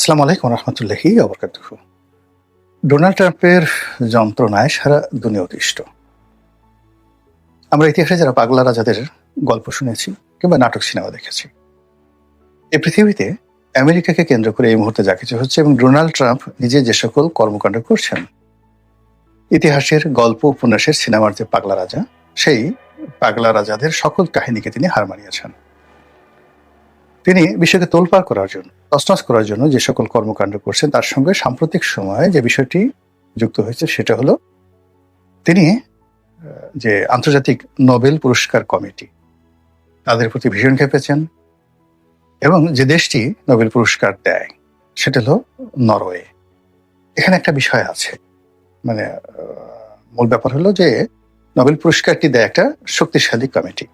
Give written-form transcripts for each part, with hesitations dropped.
আসসালামু আলাইকুম রহমতুল্লাহি ওবরকাতুহু। ডোনাল্ড ট্রাম্পের যন্ত্রণায় সারা দুনিয়া অতিষ্ঠ। আমরা ইতিহাসে যারা পাগলা রাজাদের গল্প শুনেছি কিংবা নাটক সিনেমা দেখেছি, এই পৃথিবীতে আমেরিকাকে কেন্দ্র করে এই মুহূর্তে যা কিছু হচ্ছে এবং ডোনাল্ড ট্রাম্প নিজে যে সকল কর্মকাণ্ড করছেন, ইতিহাসের গল্প উপন্যাসের সিনেমার যে পাগলা রাজা, সেই পাগলা রাজাদের সকল কাহিনীকে তিনি হার মানিয়েছেন। তিনি বিশ্বকে তোলপাড় করার জন্য, তছনছ করার জন্য যে সকল কর্মকাণ্ড করছেন, তার সঙ্গে সাম্প্রতিক সময়ে যে বিষয়টি যুক্ত হয়েছে সেটা হলো তিনি যে আন্তর্জাতিক নোবেল পুরস্কার কমিটি, তাদের প্রতি ভীষণ খেপেছেন এবং যে দেশটি নোবেল পুরস্কার দেয় সেটা হলো নরওয়ে। এখানে একটা বিষয় আছে, মানে মূল ব্যাপার হলো যে নোবেল পুরস্কারটি দেয় একটা শক্তিশালী কমিটি।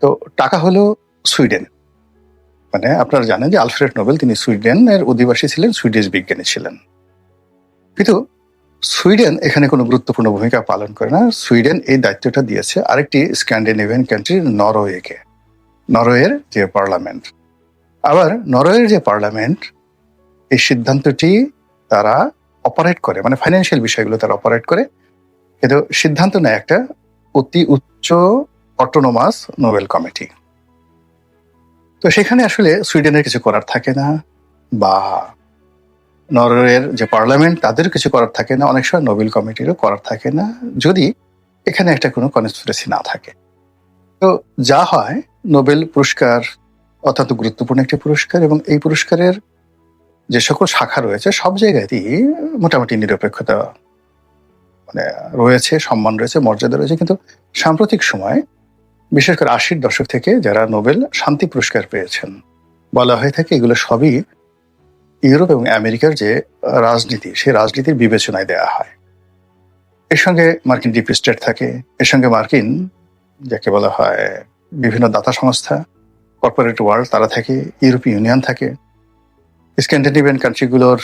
তো টাকা হলো সুইডেন, মানে আপনারা জানেন যে আলফ্রেড নোবেল তিনি সুইডেনের অধিবাসী ছিলেন, সুইডিশ বিজ্ঞানী ছিলেন। কিন্তু সুইডেন এখানে কোনো গুরুত্বপূর্ণ ভূমিকা পালন করে না। সুইডেন এই দায়িত্বটা দিয়েছে আরেকটি স্ক্যান্ডিনেভিয়ান কান্ট্রি নরওয়েকে, নরওয়ের যে পার্লামেন্ট। আবার নরওয়ের যে পার্লামেন্ট, এই সিদ্ধান্তটি তারা অপারেট করে, মানে ফাইন্যান্সিয়াল বিষয়গুলো তারা অপারেট করে, কিন্তু সিদ্ধান্ত নেয় একটা অতি উচ্চ অটোনোমাস নোবেল কমিটি। তো সেখানে আসলে সুইডেনের কিছু করার থাকে না, বা নরওয়ের যে পার্লামেন্ট তাদের কিছু করার থাকে না, অনেক সময় নোবেল কমিটিরও করার থাকে না, যদি এখানে একটা কোনো কনস্পিরেসি না থাকে। তো যা হয়, নোবেল পুরস্কার অত্যন্ত গুরুত্বপূর্ণ একটি পুরস্কার এবং এই পুরস্কারের যে সকল শাখা রয়েছে সব জায়গাতেই মোটামুটি নিরপেক্ষতা মানে রয়েছে, সম্মান রয়েছে, মর্যাদা রয়েছে। কিন্তু সাম্প্রতিক সময়, বিশেষ করে 80-র দশক থেকে যারা নোবেল শান্তি পুরস্কার পেয়েছেন, বলা হয়ে থাকে এগুলো সবই ইউরোপ এবং আমেরিকার যে রাজনীতি, সেই রাজনীতির বিবেচনায় দেয়া হয়। এর সঙ্গে মার্কিন ডিপ স্টেট থাকে, এর সঙ্গে মার্কিন যাকে বলা হয় বিভিন্ন দাতা সংস্থা, কর্পোরেট ওয়ার্ল্ড তারা থাকে, ইউরোপীয় ইউনিয়ন থাকে, স্ক্যান্ডিনেভিয়ান কান্ট্রিগুলোর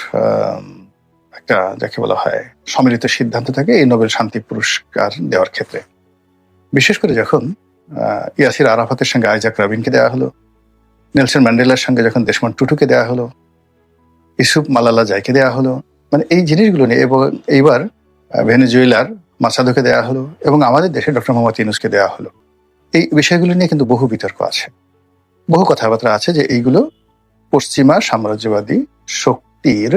একটা যাকে বলা হয় সম্মিলিত সিদ্ধান্ত থাকে এই নোবেল শান্তি পুরস্কার দেওয়ার ক্ষেত্রে। বিশেষ করে যখন ইয়াসির আরাফাতের সঙ্গে আইজাক রাবিনকে দেওয়া হলো, নেলসন ম্যান্ডেলার সঙ্গে যখন দেশমন টুটুকে দেওয়া হলো, ইউসুফ মালালা জাইকে দেওয়া হলো, মানে এই জিনিসগুলো নিয়ে, এবং এইবার ভেনেজুয়েলার মাসাদোকে দেওয়া হলো এবং আমাদের দেশে ডক্টর মোহাম্মদ ইউনূসকে দেওয়া হলো। এই বিষয়গুলো নিয়ে কিন্তু বহু বিতর্ক আছে, বহু কথাবার্তা আছে যে এইগুলো পশ্চিমা সাম্রাজ্যবাদী শক্তির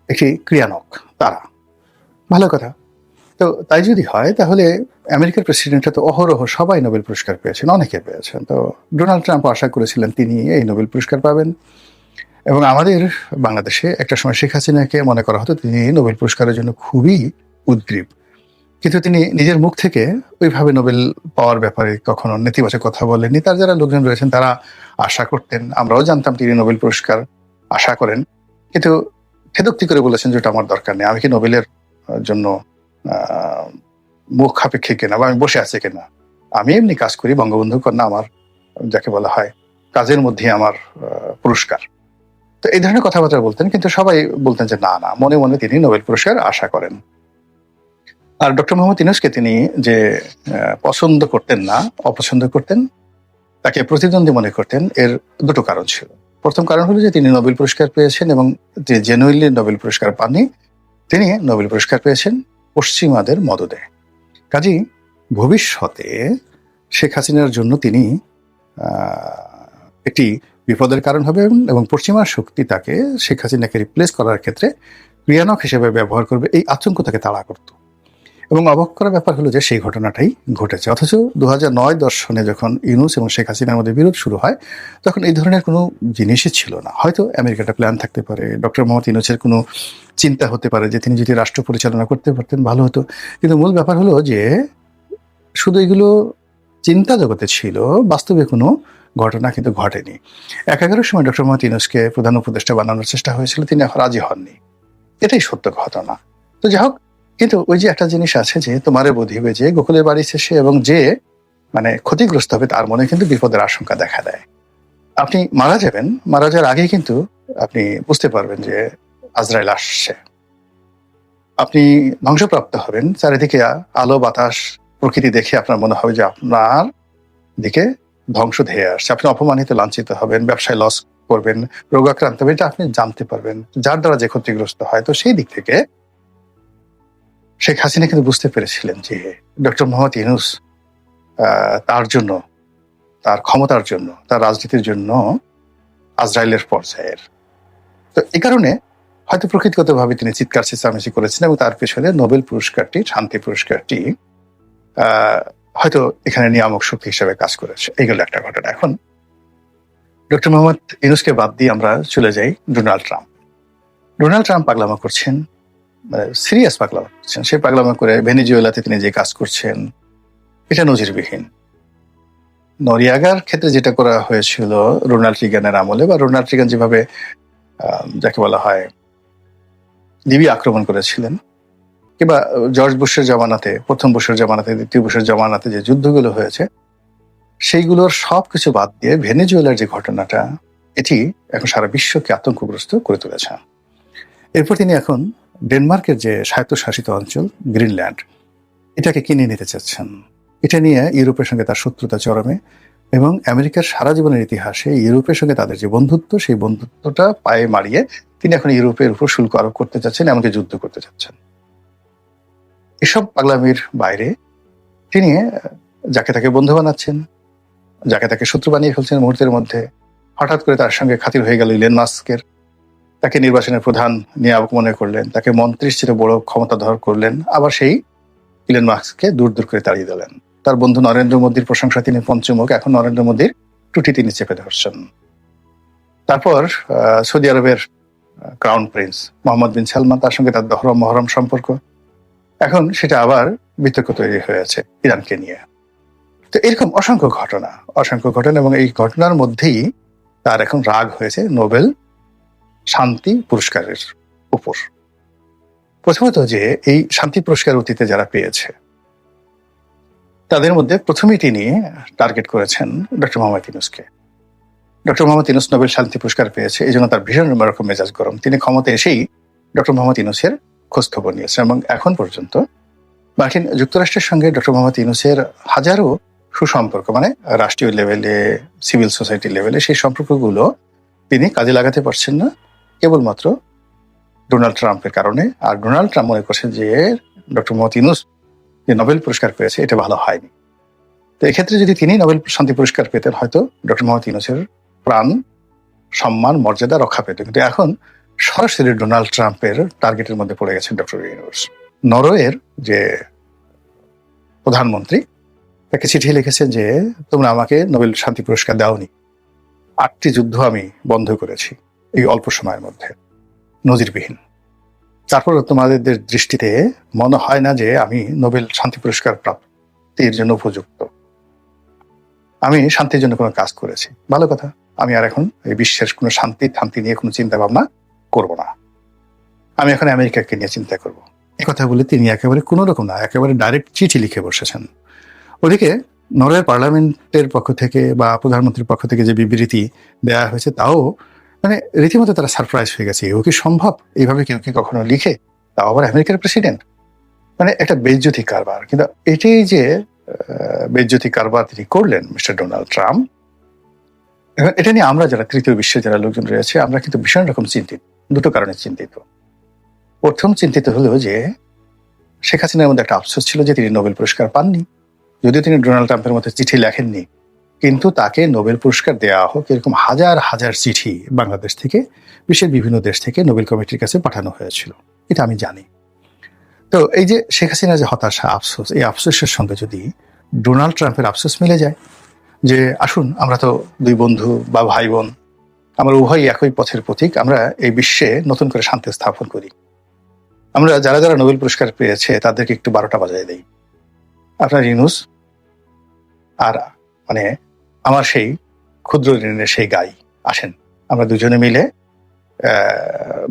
একটি ক্রিয়ানক তারা। ভালো কথা। তো তাই যদি হয় তাহলে আমেরিকার প্রেসিডেন্টরা তো অহরহ সবাই নোবেল পুরস্কার পেয়েছেন, অনেকে পেয়েছেন। তো ডোনাল্ড ট্রাম্প আশা করেছিলেন তিনি এই নোবেল পুরস্কার পাবেন এবং আমাদের বাংলাদেশে একটা সময় শেখ হাসিনাকে মনে করা হতো তিনি নোবেল পুরস্কারের জন্য খুবই উদ্গ্রীব, কিন্তু তিনি নিজের মুখ থেকে ওইভাবে নোবেল পাওয়ার ব্যাপারে কখনো নেতিবাচক কথা বলেননি। তার যারা লোকজন রয়েছেন তারা আশা করতেন, আমরাও জানতাম তিনি নোবেল পুরস্কার আশা করেন, কিন্তু খেদোক্তি করে বলেছেন যে ওটা আমার দরকার নেই, আমি কি নোবেলের জন্য মুখ খাপেক্ষে কেনা বা আমি বসে আছি কেনা, আমি এমনি কাজ করি, বঙ্গবন্ধু কন্যা আমার যাকে বলা হয় কাজের মধ্যে আমার পুরস্কার। তো এই ধরনের কথাবার্তা বলতেন, কিন্তু সবাই বলতেন যে না না, মনে মনে তিনি নোবেল পুরস্কার আশা করেন। আর ডক্টর মোহাম্মদ ইউনূসকে তিনি যে পছন্দ করতেন না, অপছন্দ করতেন, তাকে প্রতিদ্বন্দ্বী মনে করতেন, এর দুটো কারণ ছিল। প্রথম কারণ হলো যে তিনি নোবেল পুরস্কার পেয়েছেন এবং যে জেনুইনলি নোবেল পুরস্কার পাননি, তিনি নোবেল পুরস্কার পেয়েছেন পশ্চিমাদের মদদে। কাজেই ভবিষ্যতে শেখ হাসিনার জন্য তিনি একটি বিপদের কারণ হবে এবং পশ্চিমা শক্তি তাকে শেখ হাসিনাকে রিপ্লেস করার ক্ষেত্রে ক্রিয়ানক হিসেবে ব্যবহার করবে, এই আতঙ্ক তাকে তাড়া করত। এবং অবাক করার ব্যাপার হলো যে সেই ঘটনাটাই ঘটেছে। অথচ 2009-10 সনে যখন ইউনূস এবং শেখ হাসিনার মধ্যে বিরোধ শুরু হয়, তখন এই ধরনের কোনো জিনিসই ছিল না। হয়তো আমেরিকাটা প্ল্যান থাকতে পারে, ডক্টর মোহাম্মদ ইউনূসের কোনো চিন্তা হতে পারে যে তিনি যদি রাষ্ট্র পরিচালনা করতে পারতেন ভালো হতো, কিন্তু মূল ব্যাপার হলো যে শুধু এগুলো চিন্তা জগতে ছিল, বাস্তবে কোনো ঘটনা কিন্তু ঘটেনি। 11 সময় ডক্টর মোহাম্মদ ইউনূসকে প্রধান উপদেষ্টা বানানোর চেষ্টা হয়েছিল, তিনি রাজি হননি, এটাই সত্য ঘটনা। তো যাই হোক, কিন্তু ওই যে একটা জিনিস আছে যে তোমারে বধিবে যে গোকুলের বাড়ি শেষে, এবং যে মানে ক্ষতিগ্রস্ত হবে তার মনে কিন্তু বিপদের আশঙ্কা দেখা দেয়। আপনি মারা যাবেন, মারা যাওয়ার আগেই কিন্তু আপনি বুঝতে পারবেন যে আজরাইল আসছে। আপনি ধ্বংসপ্রাপ্ত হবেন, চারিদিকে আলো বাতাস প্রকৃতি দেখে আপনার মনে হবে যে আপনার দিকে ধ্বংস ধেয়ে আসছে, আপনি অপমানিত লাঞ্ছিত হবেন, ব্যবসায় লস করবেন, রোগাক্রান্ত হবে, এটা আপনি জানতে পারবেন, যার দ্বারা যে ক্ষতিগ্রস্ত হয়। তো সেই দিক থেকে শেখ হাসিনা কিন্তু বুঝতে পেরেছিলেন যে ডক্টর মোহাম্মদ ইউনূস তার জন্য, তার ক্ষমতার জন্য, তার রাজনীতির জন্য আজরাইলের পর্যায়ের। তো এই কারণে হয়তো প্রকৃতিগতভাবে তিনি চিৎকার চেঁচামেচি করেছেন এবং তার পেছনে নোবেল পুরস্কারটি, শান্তি পুরস্কারটি হয়তো এখানে নিয়ামক শক্তি হিসেবে কাজ করেছে। এইগুলো একটা ঘটনা। এখন ডক্টর মোহাম্মদ ইউনূসকে বাদ দিয়ে আমরা চলে যাই ডোনাল্ড ট্রাম্প। ডোনাল্ড ট্রাম্প পাগলামো করছেন, সিরিয়াস পাগলামো করছেন। সেই পাগলামো করে ভেনেজুয়েলাতে তিনি যে কাজ করছেন, এটা নজিরবিহীন। নরিয়াগার ক্ষেত্রে যেটা করা হয়েছিল রোনাল্ড রিগানের আমলে, বা রোনাল্ড রিগান যেভাবে যাকে বলা হয় লিবিয়া আক্রমণ করেছিলেন, কিংবা জর্জ বুশের জামানাতে, প্রথম বুশের জামানাতে, দ্বিতীয় বুশের জামানাতে যে যুদ্ধগুলো হয়েছে, সেইগুলোর সবকিছু বাদ দিয়ে ভেনেজুয়েলার যে ঘটনাটা, এটি এখন সারা বিশ্বকে আতঙ্কগ্রস্ত করে তুলেছে। এরপর তিনি এখন ডেনমার্কের যে স্বায়ত্তশাসিত অঞ্চল গ্রিনল্যান্ড, এটাকে কিনে নিতে চাচ্ছেন। এটা নিয়ে ইউরোপের সঙ্গে তার শত্রুতা চরমে, এবং আমেরিকার সারা জীবনের ইতিহাসে ইউরোপের সঙ্গে তাদের যে বন্ধুত্ব, সেই বন্ধুত্বটা পায়ে মারিয়ে তিনি এখন ইউরোপের উপর শুল্ক আরোপ করতে চাচ্ছেন, এমনকি যুদ্ধ করতে চাচ্ছেন। এসব পাগলামির বাইরে তিনি যাকে তাকে বন্ধু বানাচ্ছেন, যাকে তাকে শত্রু বানিয়ে ফেলছেন মুহূর্তের মধ্যে। হঠাৎ করে তার সঙ্গে খাতির হয়ে গেল ইলন মাস্কের, তাকে নির্বাচনের প্রধান নিয়ামক মনে করলেন, তাকে মন্ত্রীর চেয়ে বড় ক্ষমতাধর করলেন, আবার সেই ইলন মাস্ককে দূর দূর করে তাড়িয়ে দিলেন। তার বন্ধু নরেন্দ্র মোদীর প্রশংসা তিনি পঞ্চমুখ, এখন নরেন্দ্র মোদীর টুটি তিনি চেপে ধরছেন। তারপর সৌদি আরবের ক্রাউন প্রিন্স মোহাম্মদ বিন সালমান, তার সঙ্গে তার দহরম মহরম সম্পর্ক, এখন সেটা আবার বিতর্ক তৈরি হয়েছে ইরানকে নিয়ে। তো এরকম অসংখ্য ঘটনা, এবং এই ঘটনার মধ্যেই তার এখন রাগ হয়েছে নোবেল শান্তি পুরস্কারের উপর। প্রথমত যে এই শান্তি পুরস্কার অতীতে যারা পেয়েছে, তাদের মধ্যে প্রথমেই তিনি টার্গেট করেছেন ডক্টর মোহাম্মদ ইউনূসকে। ডক্টর মোহাম্মদ ইউনূস নোবেল শান্তি পুরস্কার পেয়েছে, এই জন্য তার ভীষণ রকম মেজাজ গরম। তিনি ক্ষমতায় এসেই ডক্টর মোহাম্মদ ইউনূসের খোঁজ খবর নিয়েছেন, এবং এখন পর্যন্ত মার্কিন যুক্তরাষ্ট্রের সঙ্গে ডক্টর মোহাম্মদ ইউনূসের হাজারো সুসম্পর্ক, মানে রাষ্ট্রীয় লেভেলে, সিভিল সোসাইটি লেভেলে, সেই সম্পর্কগুলো তিনি কাজে লাগাতে পারছেন না, কেবলমাত্র ডোনাল্ড ট্রাম্পের কারণে। আর ডোনাল্ড ট্রাম্প মনে করছেন যে ডক্টর মোহাম্মদ ইউনূস যে নোবেল পুরস্কার পেয়েছে, এটা ভালো হয়নি। তো এক্ষেত্রে যদি তিনি নোবেল শান্তি পুরস্কার পেতেন, হয়তো ডক্টর মোহাম্মদ ইউনূসের প্রাণ, সম্মান, মর্যাদা রক্ষা পেত। কিন্তু এখন সরাসরি ডোনাল্ড ট্রাম্পের টার্গেটের মধ্যে পড়ে গেছেন ডক্টর ইউনূস। নরওয়ের যে প্রধানমন্ত্রী, তাকে চিঠি লিখেছেন যে তোমরা আমাকে নোবেল শান্তি পুরস্কার দাওনি, 8টি যুদ্ধ আমি বন্ধ করেছি এই অল্প সময়ের মধ্যে, নজিরবিহীন। তারপর তোমাদের দৃষ্টিতে মনে হয় না যে আমি নোবেল শান্তি পুরস্কার প্রাপ্তির জন্য উপযুক্ত? আমি শান্তির জন্য কোনো কাজ করেছি, ভালো কথা। আমি আর এখন এই বিশ্বের কোনো শান্তি নিয়ে কোনো চিন্তা ভাবনা করব না, আমি এখন আমেরিকাকে নিয়ে চিন্তা করব। এই কথা বলে তিনি একেবারে কোনো রকম না, একেবারে ডাইরেক্ট চিঠি লিখে বসেছেন। ওদিকে নরওয়ের পার্লামেন্টের পক্ষ থেকে বা প্রধানমন্ত্রীর পক্ষ থেকে যে বিবৃতি দেওয়া হয়েছে, তাও মানে রীতিমতো তারা সারপ্রাইজ হয়ে গেছে। এও কি সম্ভব? এইভাবে কেউ কি কখনো লিখে, তাও আবার আমেরিকার প্রেসিডেন্ট? মানে একটা বেজ্জতি কারবার। কিন্তু এটাই যে বেজ্জতি কারবার তিনি করলেন মিস্টার ডোনাল্ড ট্রাম্প, এখন এটা নিয়ে আমরা যারা তৃতীয় বিশ্বের যারা লোকজন রয়েছে, আমরা কিন্তু ভীষণ রকম চিন্তিত। দুটো কারণে চিন্তিত। প্রথম চিন্তিত হলো যে শেখ হাসিনার মধ্যে একটা আফসোস ছিল যে তিনি নোবেল পুরস্কার পাননি। যদিও তিনি ডোনাল্ড ট্রাম্পের মধ্যে চিঠি লেখেননি, কিন্তু তাকে নোবেল পুরস্কার দেওয়া হোক, এরকম হাজার হাজার চিঠি বাংলাদেশ থেকে, বিশ্বের বিভিন্ন দেশ থেকে নোবেল কমিটির কাছে পাঠানো হয়েছিল, এটা আমি জানি। তো এই যে শেখ হাসিনার যে হতাশা, আফসোস, এই আফসোসের সঙ্গে যদি ডোনাল্ড ট্রাম্পের আফসোস মিলে যায় যে আসুন, আমরা তো দুই বন্ধু বা ভাই বোন, আমরা উভয়ই একই পথের পথিক, আমরা এই বিশ্বে নতুন করে শান্তি স্থাপন করি, আমরা যারা যারা নোবেল পুরস্কার পেয়েছে তাদেরকে একটু 12টা বাজায় দেই। আপনার ইউনূস আর মানে আমার সেই ক্ষুদ্র ঋণের সেই গাই, আসেন আমরা দুজনে মিলে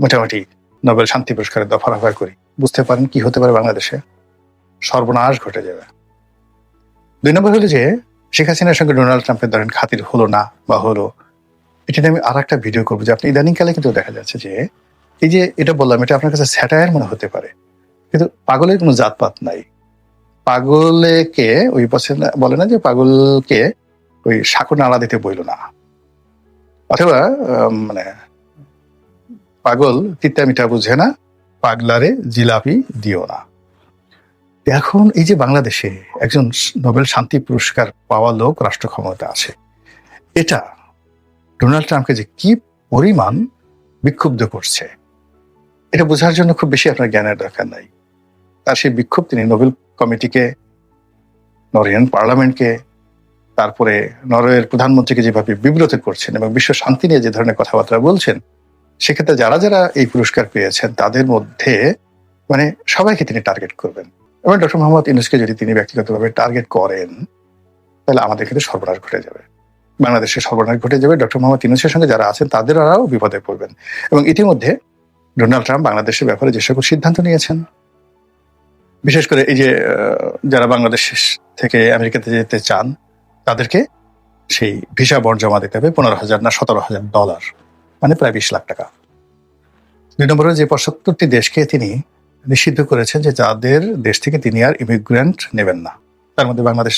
মোটামুটি নোবেল শান্তি পুরস্কারের দফারফা করি। বুঝতে পারেন কি হতে পারে বাংলাদেশে? সর্বনাশ ঘটে যাবে। 2 নম্বর হলো যে শেখ হাসিনার সঙ্গে ডোনাল্ড ট্রাম্পের ধরেন খাতির হলো না বা হলো, এটা নিয়ে আমি আর একটা ভিডিও করবো। যে আপনি ইদানিংকালে কিন্তু দেখা যাচ্ছে যে এই যে এটা বললাম, এটা আপনার কাছে স্যাটায়ার মনে হতে পারে, কিন্তু পাগলের কোনো জাতপাত নাই। পাগলেকে ওই বলে না যে পাগলকে ওই সাঁকো নাড়া দিতে বইল না। অথবা মানে পাগল তিতা মিঠা বুঝে না, পাগলারে জিলাপি দিও না। এখন এই যে বাংলাদেশে একজন নোবেল শান্তি পুরস্কার পাওয়া লোক রাষ্ট্র ক্ষমতা আছে, এটা ডোনাল্ড ট্রাম্পকে যে কি পরিমাণ বিক্ষুব্ধ করছে, এটা বোঝার জন্য খুব বেশি আপনার জ্ঞানের দরকার নাই। তার সেই বিক্ষোভ তিনি নোবেল কমিটিকে, নরওয়েজিয়ান পার্লামেন্টকে, তারপরে নরওয়ের প্রধানমন্ত্রীকে যেভাবে বিব্রত করছেন এবং বিশ্ব শান্তি নিয়ে যে ধরনের কথাবার্তা বলছেন, সেক্ষেত্রে যারা যারা এই পুরস্কার পেয়েছেন তাদের মধ্যে মানে সবাইকে তিনি টার্গেট করবেন। এবং ডক্টর মোহাম্মদ ইউনূসকে যদি তিনি ব্যক্তিগতভাবে টার্গেট করেন, তাহলে আমাদের ক্ষেত্রে সর্বনাশ ঘটে যাবে, বাংলাদেশের সর্বনাশ ঘটে যাবে। ডক্টর মোহাম্মদ ইউনূসের সঙ্গে যারা আছেন তাদেরও বিপদে পড়বেন। এবং ইতিমধ্যে ডোনাল্ড ট্রাম্প বাংলাদেশের ব্যাপারে যে সকল সিদ্ধান্ত নিয়েছেন, বিশেষ করে এই যে যারা বাংলাদেশ থেকে আমেরিকাতে যেতে চান তাদেরকে সেই ভিসা বন্ড জমা দিতে হবে $15,000 না $17,000, মানে প্রায় 20 লাখ টাকা। 2 নম্বরে যে 75টি দেশকে তিনি নিষিদ্ধ করেছেন যে যাদের দেশ থেকে তিনি আর ইমিগ্রেন্ট নেবেন না, তার মধ্যে বাংলাদেশ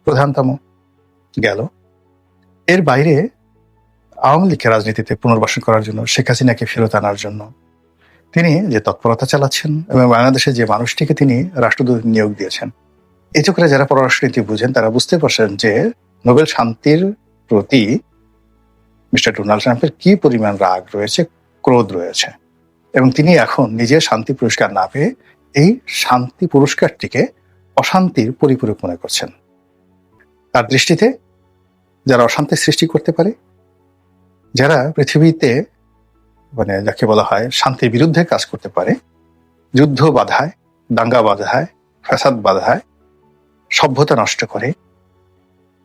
প্রধানতম গেল। এর বাইরে আওয়ামী লীগকে রাজনীতিতে পুনর্বাসন করার জন্য, শেখ হাসিনাকে ফেরত আনার জন্য তিনি যে তৎপরতা চালাচ্ছেন এবং বাংলাদেশে যে মানুষটিকে তিনি রাষ্ট্রদূত নিয়োগ দিয়েছেন, এই চক্রে যারা পররাষ্ট্রনীতি বুঝেন তারা বুঝতে পারছেন যে নোবেল শান্তির প্রতি মিস্টার ডোনাল্ড ট্রাম্পের কি পরিমাণ রাগ রয়েছে, ক্রোধ রয়েছে। এবং তিনি এখন নিজের শান্তি পুরস্কার না পেয়ে এই শান্তি পুরস্কারটিকে অশান্তির পরিপূরক মনে করছেন। তার দৃষ্টিতে যারা অশান্তির সৃষ্টি করতে পারে, যারা পৃথিবীতে মানে যাকে বলা হয় শান্তির বিরুদ্ধে কাজ করতে পারে, যুদ্ধ বাধায়, দাঙ্গা বাধায়, ফ্যাসাদ বাধায়, সভ্যতা নষ্ট করে,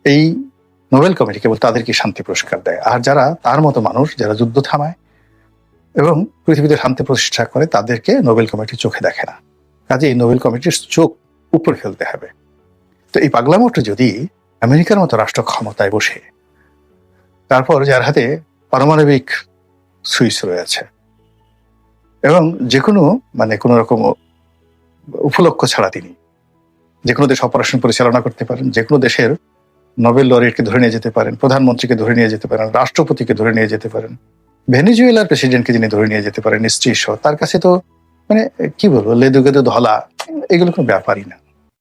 এই নোবেল কমিটি কেবল তাদেরকে শান্তি পুরস্কার দেয়। আর যারা তার মতো মানুষ, যারা যুদ্ধ থামায় এবং পৃথিবীতে শান্তি প্রতিষ্ঠা করে, তাদেরকে নোবেল কমিটি চোখে দেখে না। কাজে এই নোবেল কমিটির চোখ উপরে ফেলতে হবে। তো এই পাগলামোটা যদি আমেরিকার মতো রাষ্ট্র ক্ষমতায় বসে, তারপর যার হাতে পারমাণবিক সুইচ রয়েছে এবং যে কোনো মানে কোনো রকম উপলক্ষ ছাড়া তিনি যে কোনো দেশ অপারেশন পরিচালনা করতে পারেন, যে কোনো দেশের নোবেল লরিয়েটকে ধরে নিয়ে যেতে পারেন, প্রধানমন্ত্রীকে ধরে নিয়ে যেতে পারেন, রাষ্ট্রপতিকে ধরে নিয়ে যেতে পারেন, ভেনেজুয়েলার প্রেসিডেন্টকে যিনি ধরে নিয়ে যেতে পারেন স্ত্রী সহ, তার কাছে তো মানে কি বলবো লেদু গেদু ধলা, এগুলো কোনো ব্যাপারই না।